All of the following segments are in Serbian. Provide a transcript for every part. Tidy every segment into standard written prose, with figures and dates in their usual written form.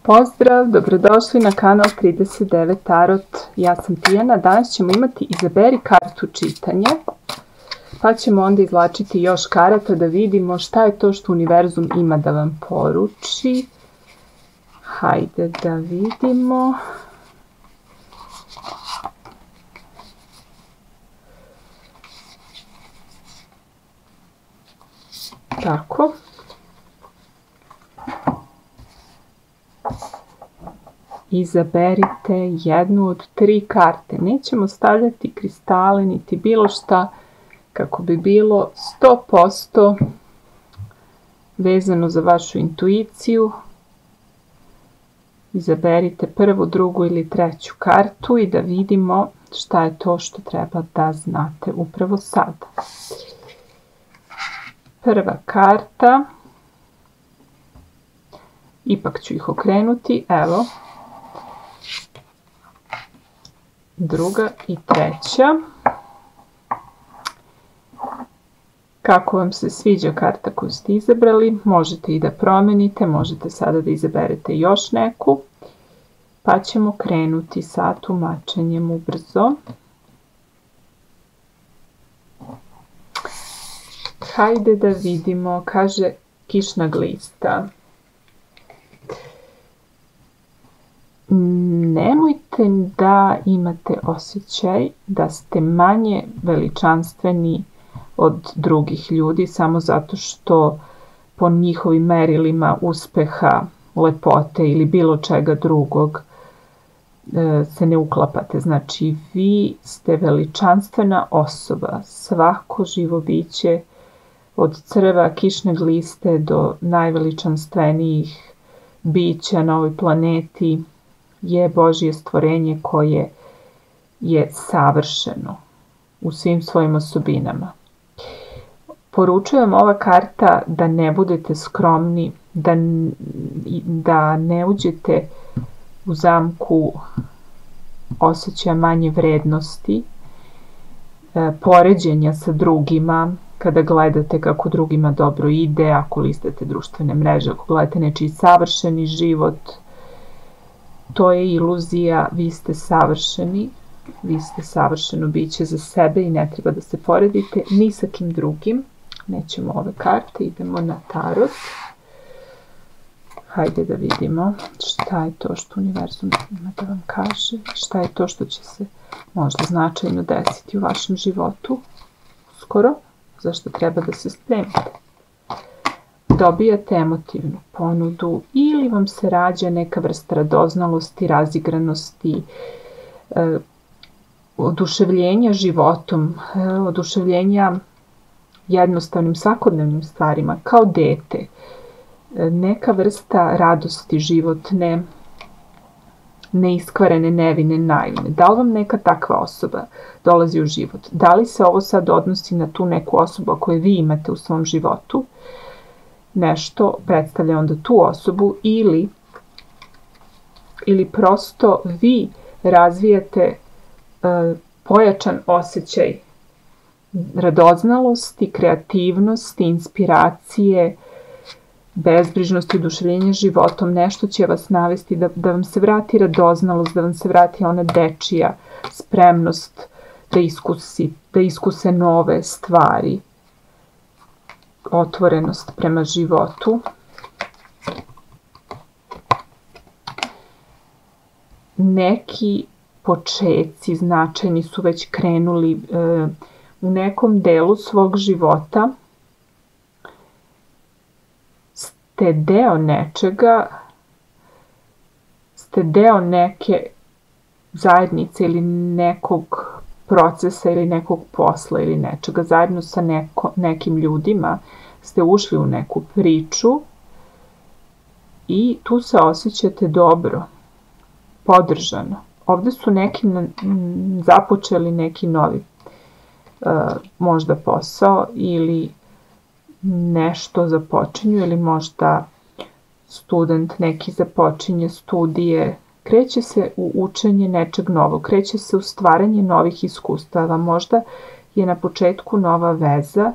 Pozdrav, dobrodošli na kanal 39 Tarot. Ja sam Tijana. Danas ćemo imati izaberi kartu čitanje, pa ćemo onda izvlačiti još karata da vidimo šta je to što univerzum ima da vam poruči. Hajde da vidimo. Tako. Izaberite jednu od 3 karte. Nećemo stavljati kristale niti bilo šta kako bi bilo 100% vezano za vašu intuiciju. Izaberite prvu, drugu ili treću kartu i da vidimo šta je to što treba da znate upravo sada. Prva karta. Ipak ću ih okrenuti. Evo. Druga i treća. Kako vam se sviđa karta koju ste izabrali, možete i da promenite, možete sada da izaberete još neku, pa ćemo krenuti sa tumačenjem ubrzo. Hajde da vidimo, kaže kišna glista. Nemojte da imate osjećaj da ste manje veličanstveni od drugih ljudi samo zato što po njihovim merilima uspeha, lepote ili bilo čega drugog se ne uklapate. Znači, vi ste veličanstvena osoba. Svako živo biće od crva, kišne gliste do najveličanstvenijih bića na ovoj planeti je Božje stvorenje koje je savršeno u svim svojim osobinama. Poručujem ova karta da ne budete skromni, da ne uđete u zamku osjećaja manje vrednosti, poređenja sa drugima, kada gledate kako drugima dobro ide, ako listate društvene mreže, ako gledate nečiji savršeni život. To je iluzija, vi ste savršeni, vi ste savršeno biće za sebe i ne treba da se poredite ni sa kim drugim. Nećemo ove karte, idemo na tarot. Hajde da vidimo šta je to što univerzum ima da vam kaže, šta je to što će se možda značajno desiti u vašem životu uskoro, zašto treba da se spremite. Dobijate emotivnu ponudu ili vam se rađa neka vrsta radoznalosti, razigranosti, oduševljenja životom, oduševljenja jednostavnim svakodnevnim stvarima, kao dete. Neka vrsta radosti životne, neiskvarene, nevine, naivne. Da li vam neka takva osoba dolazi u život? Da li se ovo sad odnosi na tu neku osobu koju vi imate u svom životu? Nešto predstavlja onda tu osobu ili prosto vi razvijate pojačan osjećaj radoznalosti, kreativnosti, inspiracije, bezbrižnosti, oduševljenja životom. Nešto će vas navesti da vam se vrati radoznalost, da vam se vrati ona dečija spremnost da iskuse nove stvari. Otvorenost prema životu. Neki počeci značajni su već krenuli u nekom delu svog života. Ste deo nečega, ste deo neke zajednice ili nekog procesa ili nekog posla ili nečega. Zajedno sa nekim ljudima ste ušli u neku priču i tu se osjećate dobro, podržano. Ovdje su neki započeli neki novi možda posao ili nešto započinju ili možda student neki započinje studije. Kreće se u učenje nečeg novog, kreće se u stvaranje novih iskustava. Možda je na početku nova veza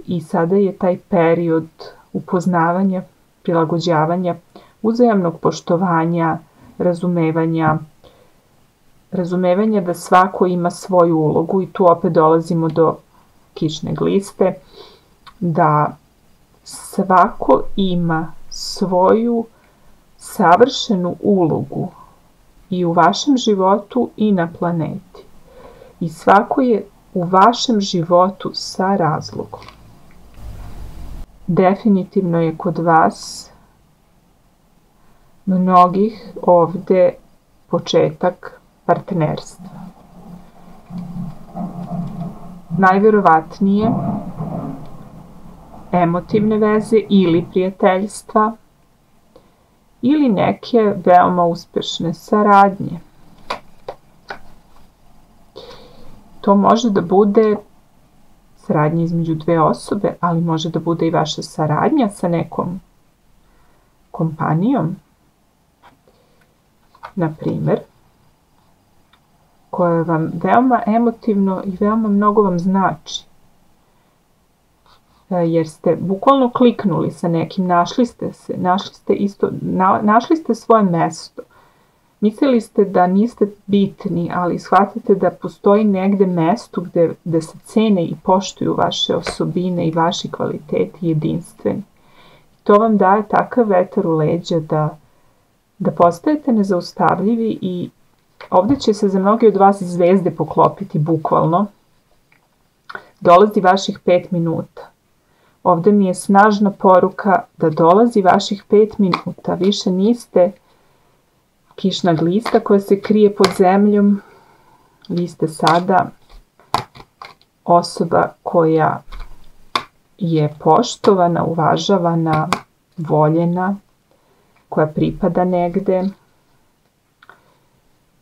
i sada je taj period upoznavanja, prilagođavanja uzajamnog poštovanja, razumevanja da svako ima svoju ulogu, i tu opet dolazimo do kišne gliste, da svako ima svoju savršenu ulogu i u vašem životu i na planeti. I svako je u vašem životu sa razlogom. Definitivno je kod vas mnogih ovde početak partnerstva. Najverovatnije emotivne veze ili prijateljstva ili neke veoma uspešne saradnje. To može da bude saradnja između dve osobe, ali može da bude i vaša saradnja sa nekom kompanijom, na primer, koja vam veoma emotivno i veoma mnogo vam znači. Jer ste bukvalno kliknuli sa nekim, našli ste svoje mesto. Mislili ste da niste bitni, ali shvatite da postoji negde mesto gde se cene i poštuju vaše osobine i vaši kvaliteti jedinstveni. To vam daje takav vetar u leđa da postajete nezaustavljivi i ovde će se za mnogi od vas zvezde poklopiti bukvalno. Dolazi vaših 5 minuta. Ovde mi je snažna poruka da dolazi vaših 5 minuta. Više niste kišna glista koja se krije pod zemljom. Vi ste sada osoba koja je poštovana, uvažavana, voljena, koja pripada negde,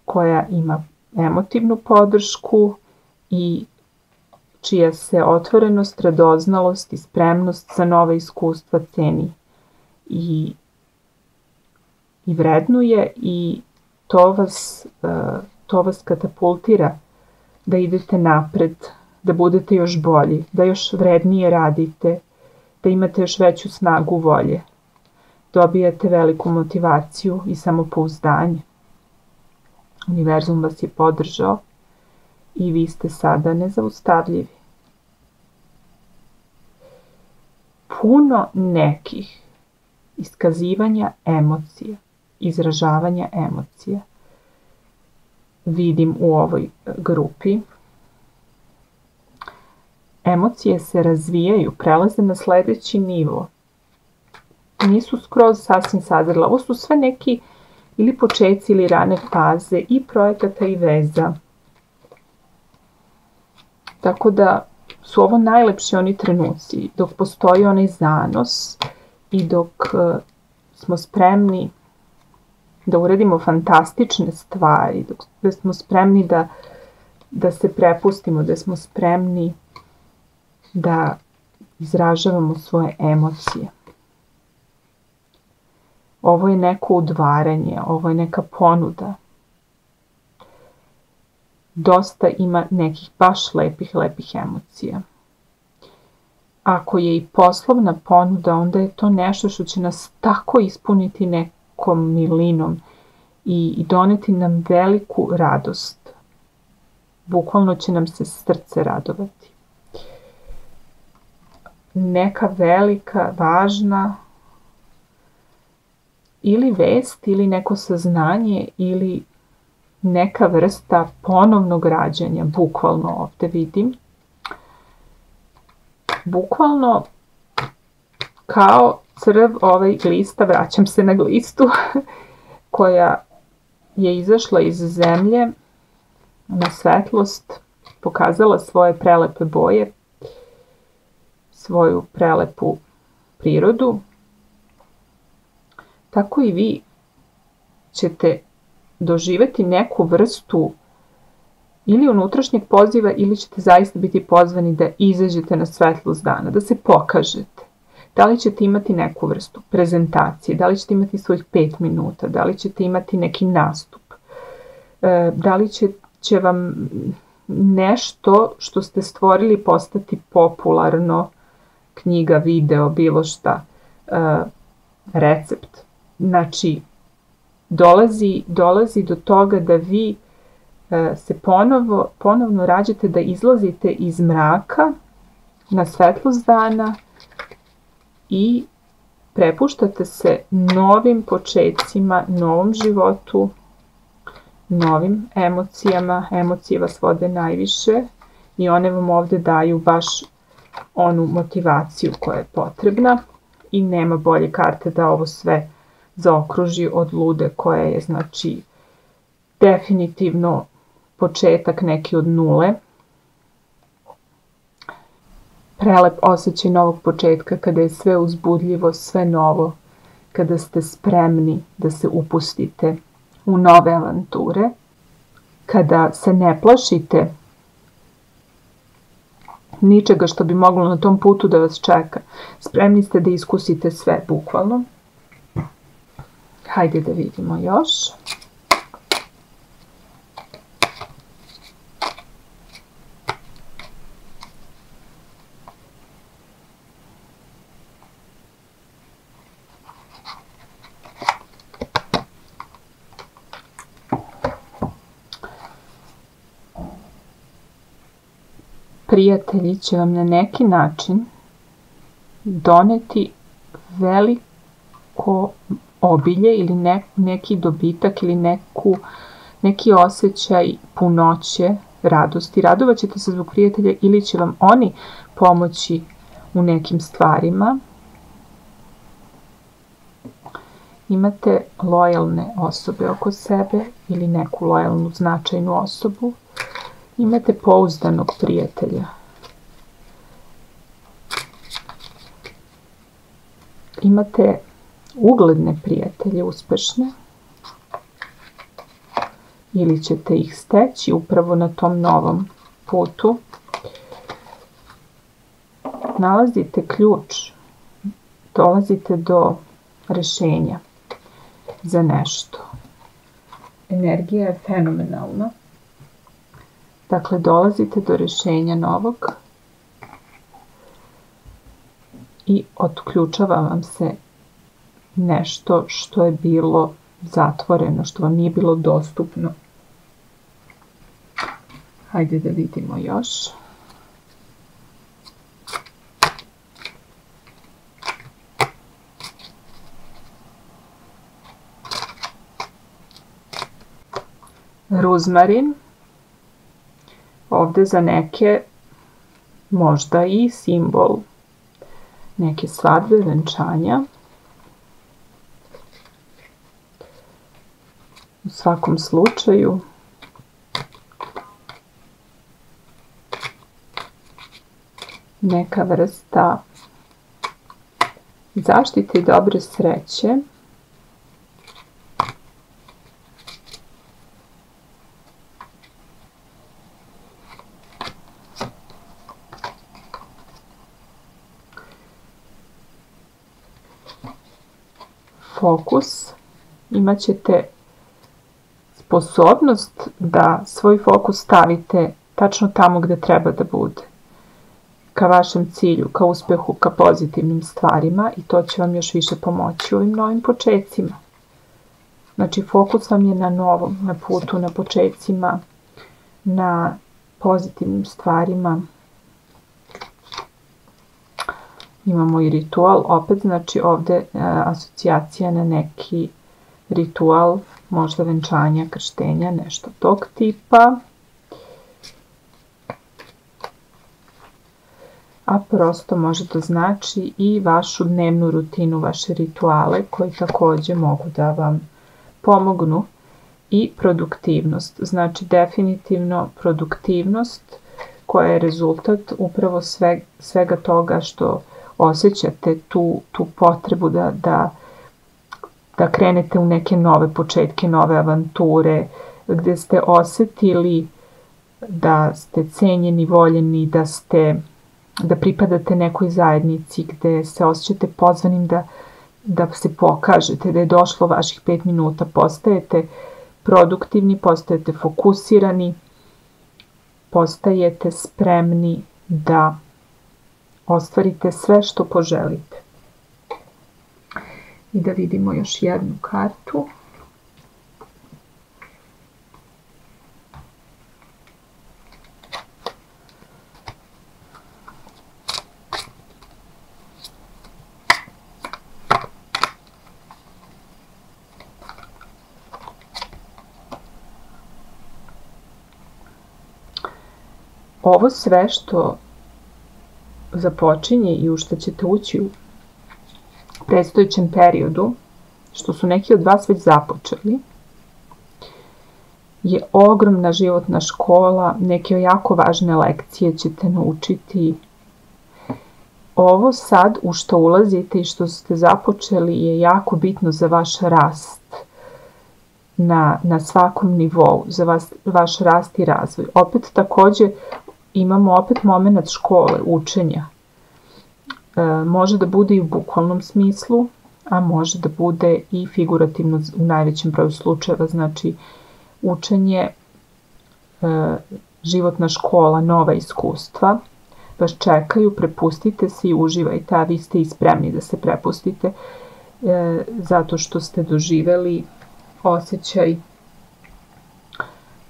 koja ima emotivnu podršku i čija se otvorenost, radoznalost i spremnost za nove iskustva ceni i vrednuje, i to vas katapultira da idete napred, da budete još bolji, da još vrednije radite, da imate još veću snagu volje. Dobijate veliku motivaciju i samopouzdanje. Univerzum vas je podržao i vi ste sada nezaustavljivi. Puno nekih iskazivanja emocija, izražavanja emocija vidim u ovoj grupi. Emocije se razvijaju, prelaze na sledeći nivo. Nisu skroz sasvim sazrele. Ovo su sve neki ili počeci ili rane faze i projekata i veza. Tako da su ovo najlepši oni trenuci dok postoji onaj zanos i dok smo spremni da uradimo fantastične stvari, dok smo spremni da se prepustimo, da smo spremni da izražavamo svoje emocije. Ovo je neko udvaranje, ovo je neka ponuda. Dosta ima nekih baš lepih emocija. Ako je i poslovna ponuda, onda je to nešto što će nas tako ispuniti nekom milinom i doneti nam veliku radost. Bukvalno će nam se srce radovati. Neka velika, važna ili vest ili neko saznanje ili neka vrsta ponovnog rađanja, bukvalno ovde vidim. Bukvalno kao crv ovaj glista, vraćam se na glistu, koja je izašla iz zemlje na svetlost, pokazala svoje prelepe boje, svoju prelepu prirodu. Tako i vi ćete doživeti neku vrstu ili unutrašnjeg poziva ili ćete zaista biti pozvani da izađete na svetlost dana, da se pokažete. Da li ćete imati neku vrstu prezentacije, da li ćete imati svojih 5 minuta, da li ćete imati neki nastup, da li će vam nešto što ste stvorili postati popularno, knjiga, video, bilo šta, recept. Znači, dolazi do toga da vi se ponovno rađate, da izlazite iz mraka na svetlost dana i prepuštate se novim počecima, novom životu, novim emocijama. Emocije vas vode najviše i one vam ovde daju baš onu motivaciju koja je potrebna i nema bolje karte da ovo sve zaokruži od lude koja je, znači, definitivno početak neki od nule. Prelep osjećaj novog početka kada je sve uzbudljivo, sve novo, kada ste spremni da se upustite u nove avanture, kada se ne plašite ničega što bi moglo na tom putu da vas čeka. Spremni ste da iskusite sve, bukvalno. Hajde da vidimo još. Prijatelji će vam na neki način doneti veliko obilje ili neki dobitak ili neki osjećaj punoće, radosti. Radovat ćete se zbog prijatelja ili će vam oni pomoći u nekim stvarima. Imate lojalne osobe oko sebe ili neku lojalnu, značajnu osobu. Imate pouzdanog prijatelja. Imate ugledne prijatelje, uspešne. Ili ćete ih steći upravo na tom novom putu. Nalazite ključ. Dolazite do rešenja za nešto. Energija je fenomenalna. Dakle, dolazite do rešenja novog i otključava vam se nešto što je bilo zatvoreno, što vam nije bilo dostupno. Hajde da vidimo još. Ruzmarin. Ovde za neke možda i simbol neke svadbe, venčanja. U svakom slučaju neka vrsta zaštite i dobre sreće. Fokus. Imat ćete sposobnost da svoj fokus stavite tačno tamo gde treba da bude. Ka vašem cilju, ka uspehu, ka pozitivnim stvarima i to će vam još više pomoći u ovim novim počecima. Znači, fokus vam je na novom, na putu, na počecima, na pozitivnim stvarima. Imamo i ritual, opet znači ovde asocijacija na neki ritual, možda venčanja, krštenja, nešto tog tipa. A prosto može da znači i vašu dnevnu rutinu, vaše rituale koji takođe mogu da vam pomognu. I produktivnost, znači definitivno produktivnost koja je rezultat upravo svega toga što osjećate tu potrebu da krenete u neke nove početke, nove avanture, gde ste osetili da ste cenjeni, voljeni, da pripadate nekoj zajednici, gde se osjećate pozvanim da se pokažete, da je došlo vaših 5 minuta, postajete produktivni, postajete fokusirani, postajete spremni da ostvarite sve što poželite. I da vidimo još jednu kartu. Ovo sve što započinje i u što ćete ući u predstojećem periodu, što su neki od vas već započeli, je ogromna životna škola, neke jako važne lekcije ćete naučiti. Ovo sad u što ulazite i što ste započeli je jako bitno za vaš rast na svakom nivou, za vaš rast i razvoj. Opet takođe imamo moment škole, učenja. Može da bude i u bukvalnom smislu, a može da bude i figurativno u najvećem broju slučajeva. Znači, učenje, životna škola, nova iskustva vas čekaju, prepustite se i uživajte, a vi ste i spremni da se prepustite zato što ste doživeli osjećaj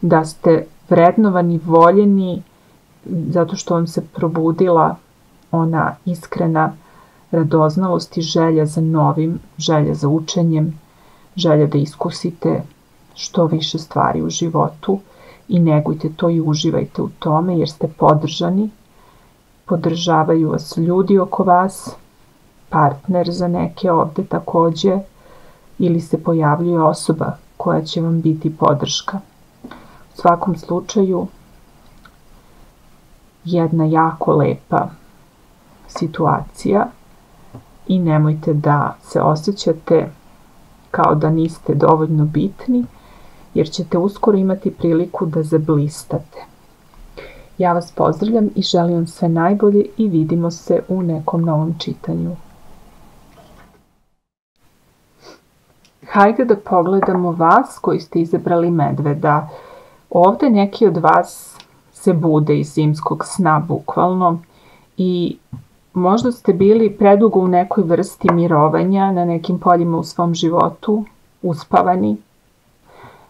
da ste vrednovani, voljeni, zato što vam se probudila ona iskrena radoznalost i želja za novim, želja za učenjem, želja da iskusite što više stvari u životu i negujte to i uživajte u tome jer ste podržani, podržavaju vas ljudi oko vas, partner za neke ovde takođe ili se pojavljuje osoba koja će vam biti podrška. U svakom slučaju jedna jako lepa situacija i nemojte da se osjećate kao da niste dovoljno bitni jer ćete uskoro imati priliku da zablistate. Ja vas pozdravljam i želim vam sve najbolje i vidimo se u nekom novom čitanju. Hajde da pogledamo vas koji ste izabrali medveda. Ovde neki od vas se bude iz zimskog sna bukvalno i možda ste bili predugo u nekoj vrsti mirovanja na nekim poljima u svom životu, uspavani.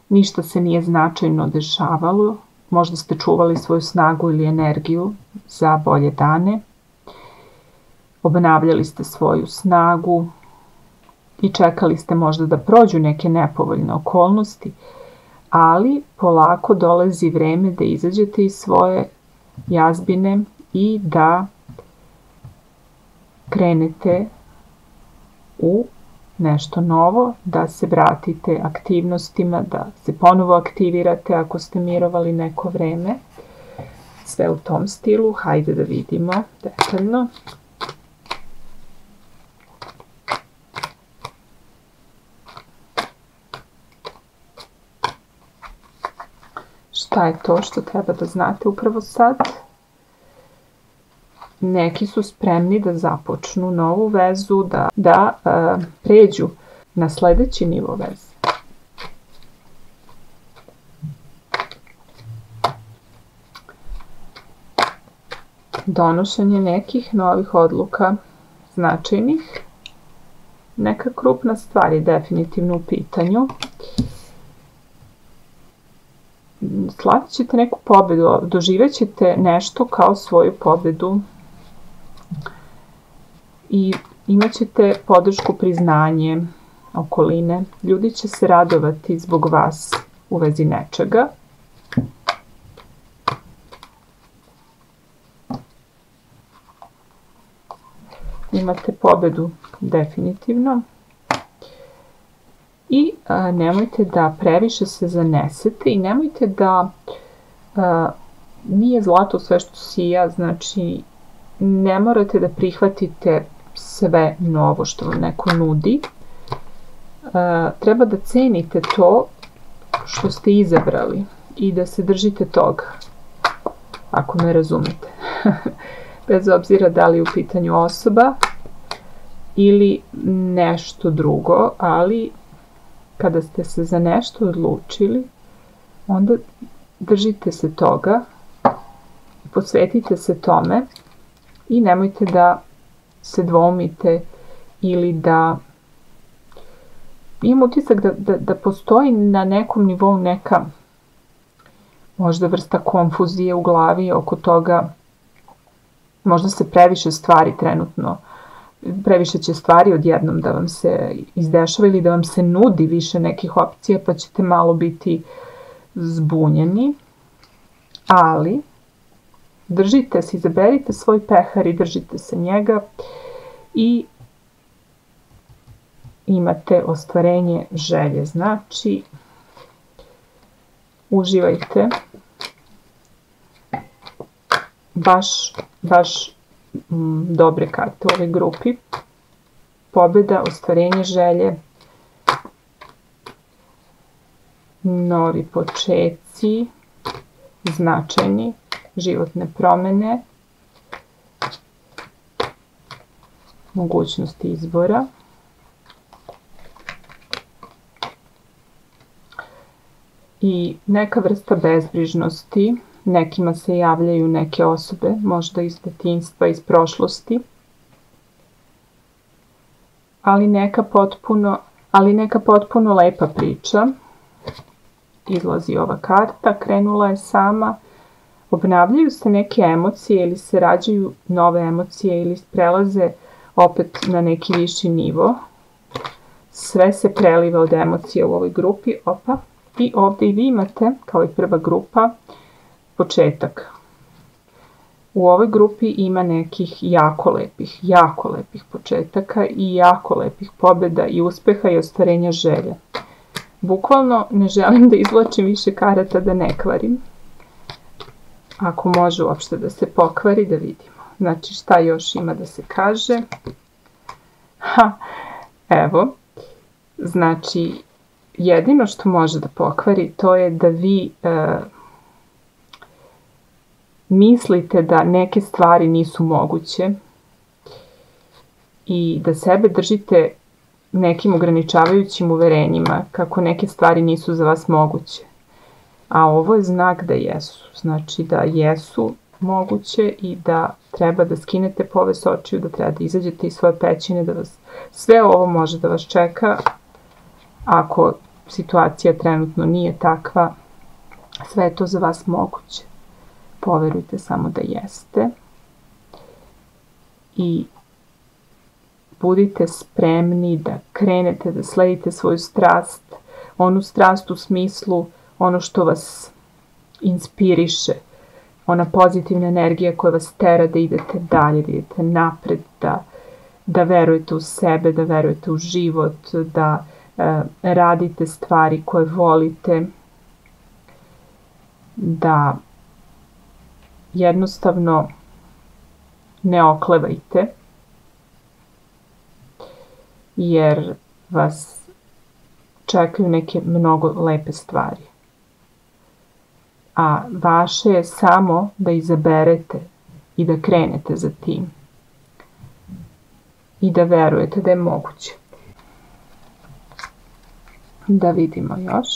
Ništa se nije značajno dešavalo, možda ste čuvali svoju snagu ili energiju za bolje dane. Obnavljali ste svoju snagu i čekali ste možda da prođu neke nepovoljne okolnosti, ali polako dolazi vreme da izađete iz svoje jazbine i da krenete u nešto novo, da se vratite aktivnostima, da se ponovo aktivirate ako ste mirovali neko vreme. Sve u tom stilu, hajde da vidimo detaljno. Šta je to što treba da znate upravo sad? Neki su spremni da započnu novu vezu, da pređu na sledeći nivo veze. Donošenje nekih novih odluka značajnih. Neka krupna stvar je definitivno u pitanju. Slavit ćete neku pobedu, doživjet ćete nešto kao svoju pobedu i imat ćete podršku, priznanje okoline. Ljudi će se radovati zbog vas u vezi nečega. Imate pobedu definitivno. I nemojte da previše se zanesete i nemojte da nije zlato sve što sija, znači ne morate da prihvatite sve novo što vam neko nudi. Treba da cenite to što ste izabrali i da se držite toga, ako me razumete. Bez obzira da li je u pitanju osoba ili nešto drugo, ali kada ste se za nešto odlučili, onda držite se toga, posvetite se tome i nemojte da se dvoumite ili da imam utisak da postoji na nekom nivou neka možda vrsta konfuzije u glavi oko toga, možda se previše stvari trenutno, previše će stvari odjednom da vam se izdešava ili da vam se nudi više nekih opcija, pa ćete malo biti zbunjeni, ali držite se, izaberite svoj pehar i držite se njega i imate ostvarenje želje. Znači, uživajte baš dobre karte u ovoj grupi. Pobjeda, ostvarenje želje, novi počeci, značajni, životne promene, mogućnosti izbora, i neka vrsta bezbrižnosti. Nekima se javljaju neke osobe, možda iz detinjstva, iz prošlosti, ali neka potpuno lepa priča. Izlazi ova karta, krenula je sama. Obnavljaju se neke emocije ili se rađaju nove emocije ili prelaze opet na neki viši nivo. Sve se preliva od emocije u ovoj grupi. I ovdje i vi imate, kao i prva grupa, početak. U ovoj grupi ima nekih jako lepih početaka i jako lepih pobjeda i uspeha i ostvarenja želja. Bukvalno ne želim da izvlačim više karata da ne kvarim. Ako može uopšte da se pokvari, da vidimo. Znači, šta još ima da se kaže? Evo, znači, jedino što može da pokvari to je da vi mislite da neke stvari nisu moguće i da sebe držite nekim ograničavajućim uverenjima kako neke stvari nisu za vas moguće. A ovo je znak da jesu. Znači da jesu moguće i da treba da skinete poves očiju, da treba da izađete iz svoje pećine, da vas sve ovo može da vas čeka. Ako situacija trenutno nije takva, sve je to za vas moguće. Poverujte samo da jeste. I budite spremni da krenete, da sledite svoju strast. Onu strast u smislu ono što vas inspiriše. Ona pozitivna energija koja vas tera da idete dalje, da idete napred, da verujete u sebe, da verujete u život, da radite stvari koje volite, da jednostavno ne oklevajte, jer vas čekaju neke mnogo lepe stvari. A vaše je samo da izaberete i da krenete za tim. I da verujete da je moguće. Da vidimo još.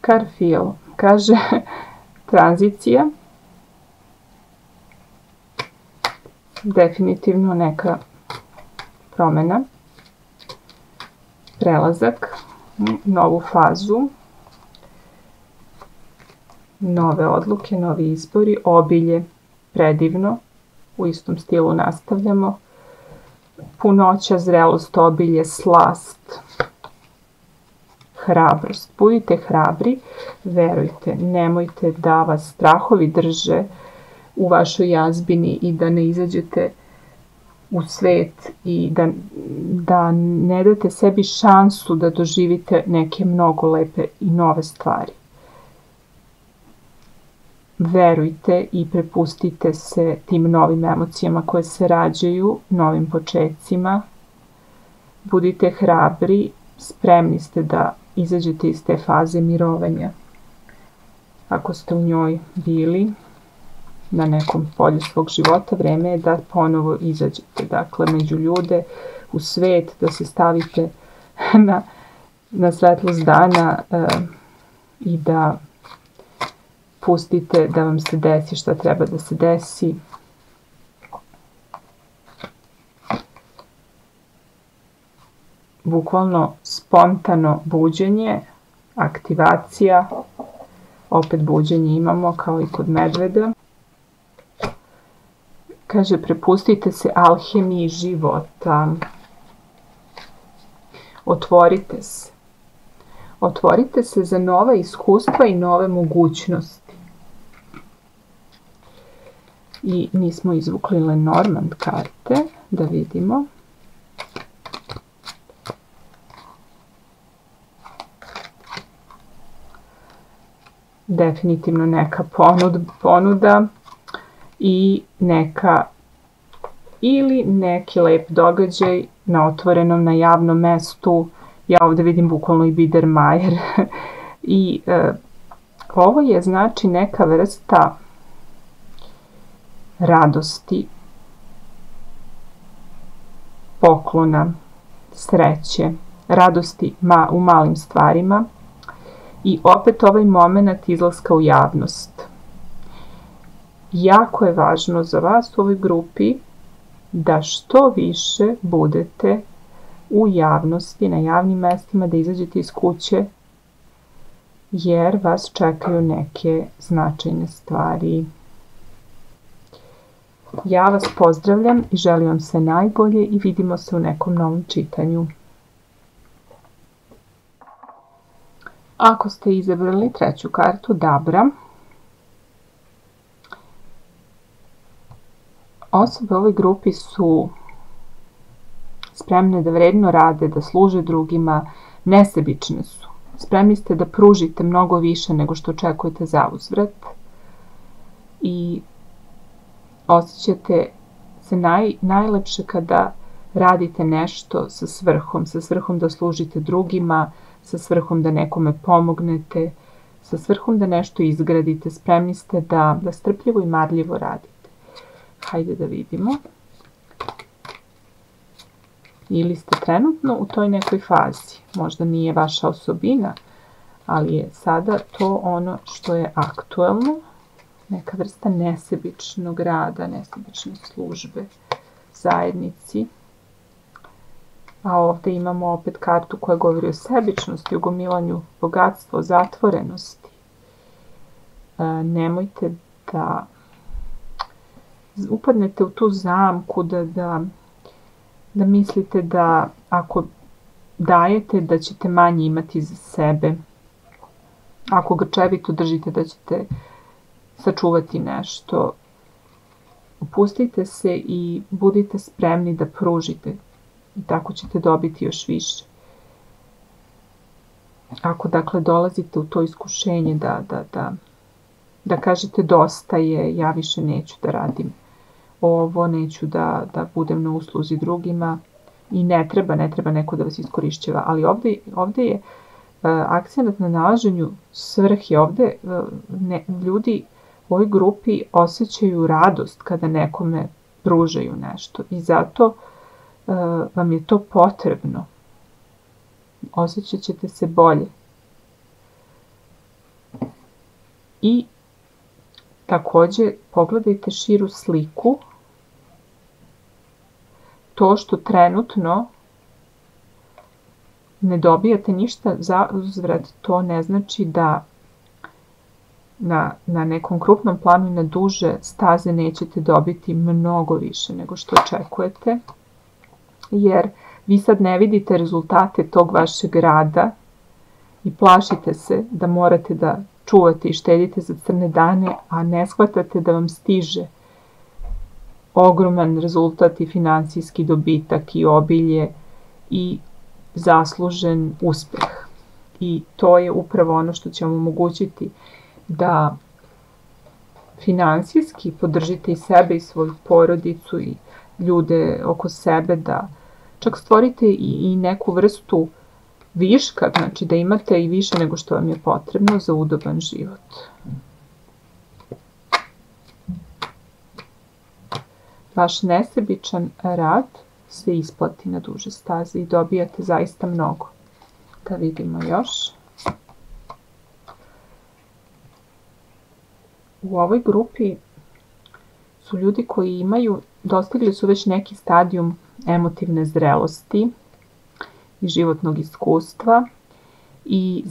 Carfiel kaže tranzicija. Definitivno neka promjena. Prelazak, novu fazu. Nove odluke, novi izbori, obilje, predivno, u istom stilu nastavljamo. Punoća, zrelost, obilje, slast, hrabrost. Budite hrabri, verujte, nemojte da vas strahovi drže u vašoj jazbini i da ne izađete u svet i da ne date sebi šansu da doživite neke mnogo lepe i nove stvari. Verujte i prepustite se tim novim emocijama koje se rađaju, novim početcima. Budite hrabri, spremni ste da izađete iz te faze mirovanja. Ako ste u njoj bili na nekom polju svog života, vreme je da ponovo izađete. Dakle, među ljude, u svet, da se stavite na svetlost dana i da pustite da vam se desi šta treba da se desi. Bukvalno spontano buđenje, aktivacija, opet buđenje imamo kao i kod medveda. Kaže, prepustite se alhemiji života. Otvorite se. Otvorite se za nova iskustva i nove mogućnosti. I nismo izvukli Lenormand karte, da vidimo. Definitivno neka ponuda i neki lep događaj na otvorenom, na javnom mestu. Ja ovdje vidim bukvalno i Biedermeier. I ovo je znači neka vrsta radosti, poklona, sreće, radosti u malim stvarima. I opet ovaj moment izlaska u javnost. Jako je važno za vas u ovoj grupi da što više budete u javnosti, na javnim mestima, da izađete iz kuće, jer vas čekaju neke značajne stvari. Ja vas pozdravljam i želim vam sve najbolje i vidimo se u nekom novom čitanju. Ako ste izabrali treću kartu, Dabra, osobe u ovoj grupi su spremne da vredno rade, da služe drugima, nesebične su. Spremni ste da pružite mnogo više nego što očekujete za uzvrat i osjećate se najlepše kada radite nešto sa svrhom da služite drugima, sa svrhom da nekome pomognete, sa svrhom da nešto izgradite. Spremni ste da strpljivo i marljivo radite. Hajde da vidimo. Ili ste trenutno u toj nekoj fazi. Možda nije vaša osobina, ali je sada to ono što je aktuelno. Neka vrsta nesebičnog rada, nesebične službe zajednici. A ovdje imamo opet kartu koja govori o sebičnosti, o gomilanju bogatstva, o zatvorenosti. Nemojte da upadnete u tu zamku, da mislite da ako dajete da ćete manje imati za sebe. Ako grčevito držite da ćete sačuvati nešto. Opustite se i budite spremni da pružite. I tako ćete dobiti još više. Ako dakle dolazite u to iskušenje da kažete dosta je, ja više neću da radim ovo, neću da budem na usluzi drugima i ne treba neko da vas iskorišćava, ali ovdje je akcenat na nalaženju svrhe. Ovdje ljudi u ovoj grupi osjećaju radost kada nekome pružaju nešto i zato vam je to potrebno. Osjećat ćete se bolje. I također pogledajte širu sliku. To što trenutno ne dobijate ništa za uzvrat, to ne znači da na nekom krupnom planu i na duže staze nećete dobiti mnogo više nego što očekujete. Jer vi sad ne vidite rezultate tog vašeg rada i plašite se da morate da čuvate i štedite za crne dane, a ne shvatate da vam stiže ogroman rezultat i financijski dobitak i obilje i zaslužen uspeh. I to je upravo ono što će vam omogućiti da finansijski podržite i sebe i svoju porodicu i ljude oko sebe, da čak stvorite i neku vrstu viška, znači da imate i više nego što vam je potrebno za udoban život. Vaš nesebičan rad se isplati na duže staze i dobijate zaista mnogo. Da vidimo još. U ovoj grupi su ljudi koji dostigli su već neki stadijum emotivne zrelosti i životnog iskustva i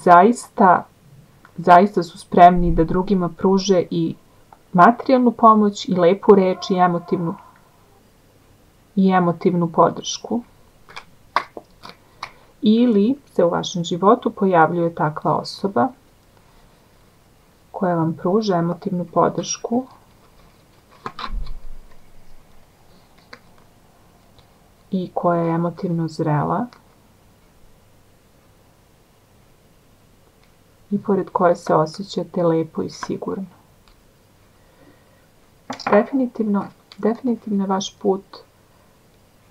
zaista su spremni da drugima pruže i materijalnu pomoć i lepu reč i emotivnu podršku. Ili se u vašem životu pojavljuje takva osoba koja vam pruža emotivnu podršku i koja je emotivno zrela i pored koje se osjećate lepo i sigurno. Definitivno je vaš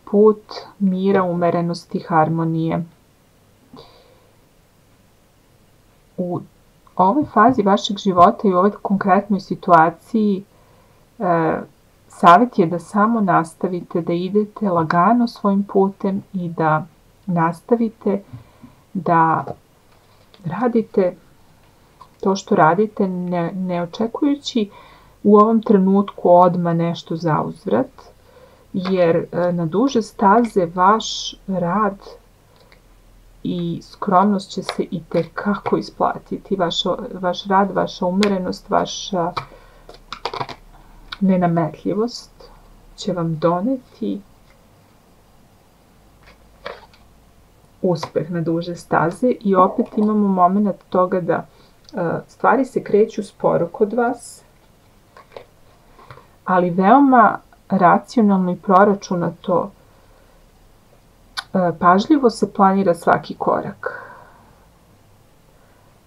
put mira, umerenosti, harmonije. U ovoj fazi vašeg života i u ovoj konkretnoj situaciji savjet je da samo nastavite da idete lagano svojim putem i da nastavite da radite to što radite, ne očekujući u ovom trenutku odmah nešto zauzvrat, jer na duže staze vaš rad i skromnost će se itekako isplatiti. Vaš rad, vaša umerenost, vaša nenametljivost će vam doneti uspeh na duže staze i opet imamo moment toga da stvari se kreću sporo kod vas, ali veoma racionalno i proračunato, pažljivo se planira svaki korak.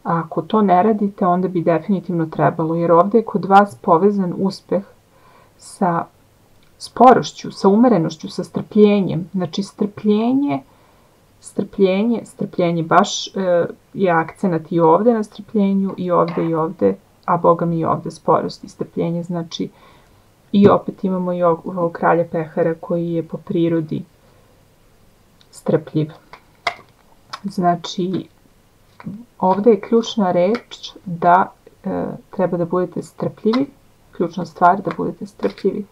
A ako to ne radite, onda bi definitivno trebalo, jer ovdje je kod vas povezan uspeh sa sporošću, sa umerenošću, sa strpljenjem. Znači strpljenje, baš je akcenat i ovdje na strpljenju i ovdje, a Boga mi i ovdje sporost i strpljenje. Znači, i opet imamo i ovog kralja pehara koji je po prirodi strpljiv. Znači, ovdje je ključna reč da treba da budete strpljivi, ključna stvar da budete strpljivi,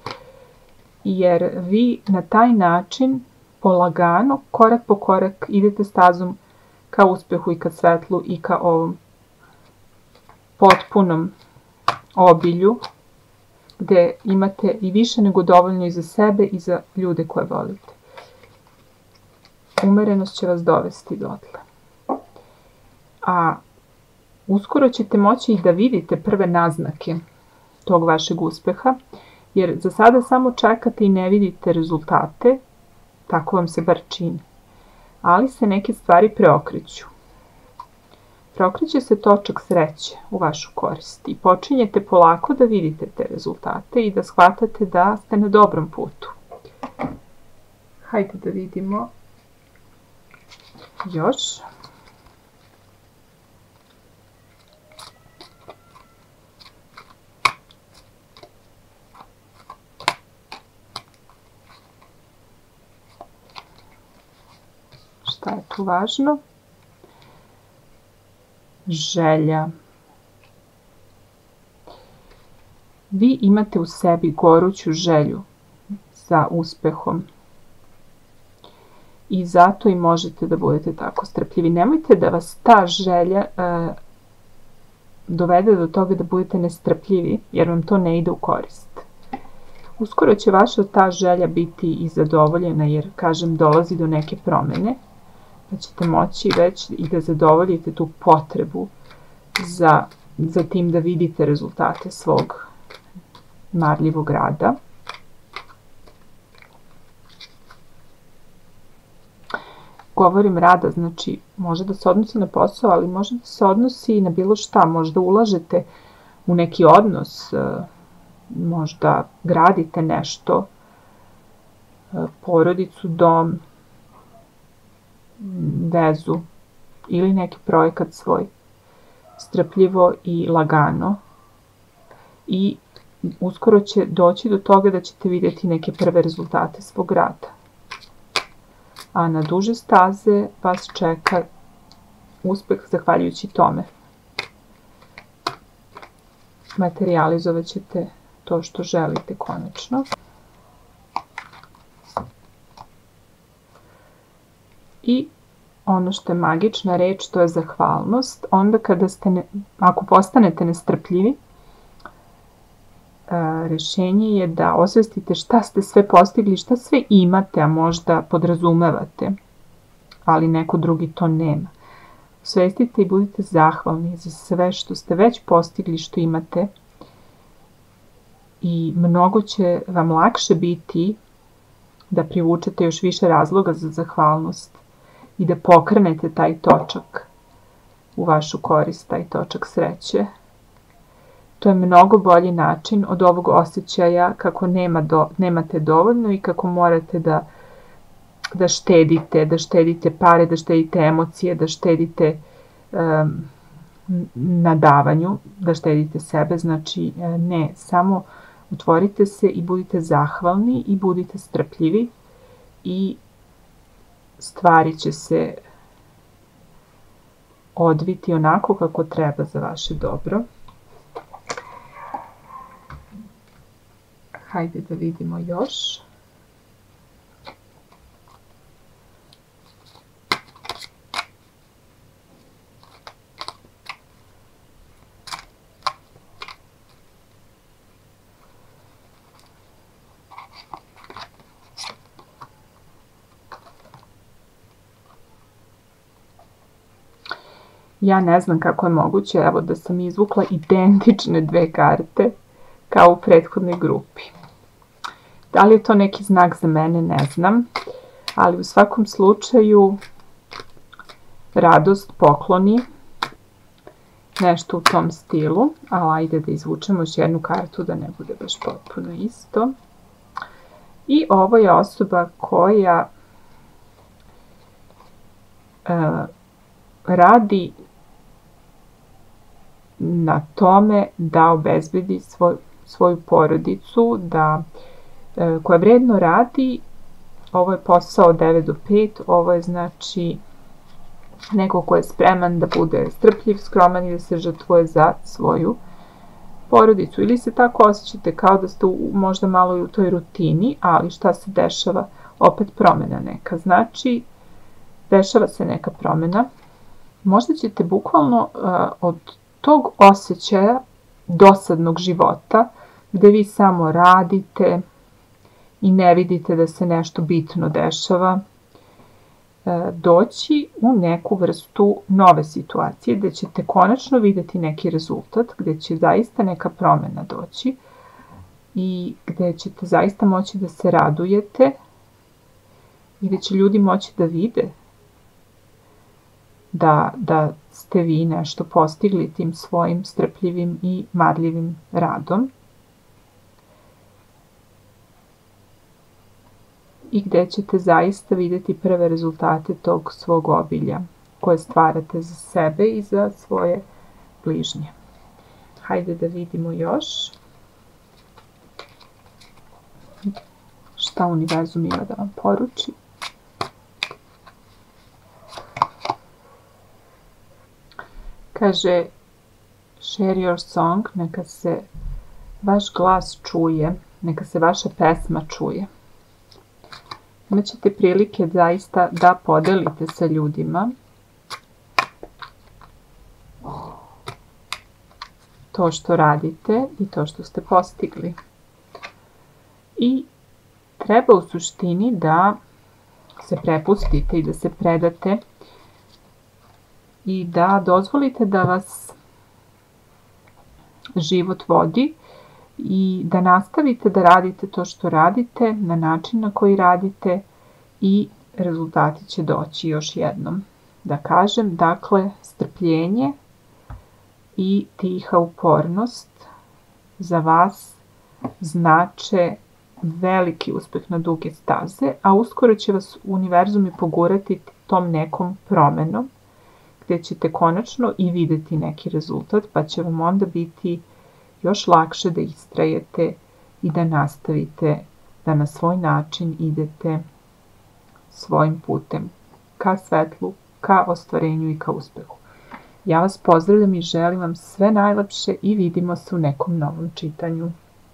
jer vi na taj način polagano, korak po korak idete stazom ka uspehu i ka svetlu i ka ovom potpunom obilju gde imate i više nego dovoljno i za sebe i za ljude koje volite. Umerenost će vas dovesti dotle. A uskoro ćete moći i da vidite prve naznake tog vašeg uspeha, jer za sada samo čekate i ne vidite rezultate, tako vam se bar čini. Ali se neke stvari preokreću. Preokreće se točak sreće u vašu korist i počinjete polako da vidite te rezultate i da shvatate da ste na dobrom putu. Hajde da vidimo još. Šta je tu važno? Želja. Vi imate u sebi goruću želju za uspehom i zato i možete da budete tako strpljivi. Nemojte da vas ta želja dovede do toga da budete nestrpljivi, jer vam to ne ide u korist. Uskoro će vaša ta želja biti i zadovoljena, jer, kažem, dolazi do neke promjene, da ćete moći već i da zadovoljite tu potrebu za tim da vidite rezultate svog marljivog rada. Govorim rada, znači može da se odnosi na posao, ali može da se odnosi i na bilo šta. Možda ulažete u neki odnos, možda gradite nešto, porodicu, dom, vezu ili neki projekat svoj, strpljivo i lagano, i uskoro će doći do toga da ćete vidjeti neke prve rezultate svog rada. A na duže staze vas čeka uspeh zahvaljujući tome. Materijalizovat ćete to što želite konačno. I ono što je magična reč, to je zahvalnost. Onda kada ako postanete nestrpljivi, rješenje je da osvestite šta ste sve postigli, šta sve imate, a možda podrazumevate, ali neko drugi to nema. Osvestite i budite zahvalni za sve što ste već postigli, što imate, i mnogo će vam lakše biti da privučete još više razloga za zahvalnost i da pokrenete taj točak u vašu korist, taj točak sreće. To je mnogo bolji način od ovog osjećaja kako nemate dovoljno i kako morate da štedite pare, da štedite emocije, da štedite na davanju, da štedite sebe. Znači, ne, samo otvorite se i budite zahvalni i budite strpljivi i stvari će se odviti onako kako treba za vaše dobro. Hajde da vidimo još. Ja ne znam kako je moguće, evo, da sam izvukla identične dve karte kao u prethodnoj grupi. Da li je to neki znak za mene, ne znam, ali u svakom slučaju radost, pokloni, nešto u tom stilu. Ali ajde da izvučemo još jednu kartu da ne bude baš potpuno isto. I ovo je osoba koja radi na tome da obezbedi svoju porodicu, koja vredno radi. Ovo je posao od 9 do 5, ovo je znači neko ko je spreman da bude strpljiv, skroman i da se žrtvuje za svoju porodicu. Ili se tako osjećate kao da ste možda malo i u toj rutini, ali šta se dešava? Opet promjena neka. Znači, dešava se neka promjena. Možda ćete bukvalno od tog osjećaja dosadnog života, gde vi samo radite i ne vidite da se nešto bitno dešava, doći u neku vrstu nove situacije gde ćete konačno vidjeti neki rezultat, gde će zaista neka promjena doći i gde ćete zaista moći da se radujete i gde će ljudi moći da vide da ste vi nešto postigli tim svojim strpljivim i marljivim radom. I gde ćete zaista vidjeti prve rezultate tog svog obilja koje stvarate za sebe i za svoje bližnje. Hajde da vidimo još šta univerzum ima da vam poruči. Kaže, share your song, neka se vaš glas čuje, neka se vaša pesma čuje. Imaćete prilike zaista da podelite sa ljudima to što radite i to što ste postigli. I treba u suštini da se prepustite i da se predate i da dozvolite da vas život vodi i da nastavite da radite to što radite na način na koji radite i rezultati će doći. Još jednom da kažem, dakle, strpljenje i tiha upornost za vas znače veliki uspeh na duge staze, a uskoro će vas univerzum i pogurati tom nekom promenom gdje ćete konačno i vidjeti neki rezultat, pa će vam onda biti još lakše da istrajete i da nastavite da na svoj način idete svojim putem ka svetlu, ka ostvarenju i ka uspehu. Ja vas pozdravljam i želim vam sve najlepše i vidimo se u nekom novom čitanju.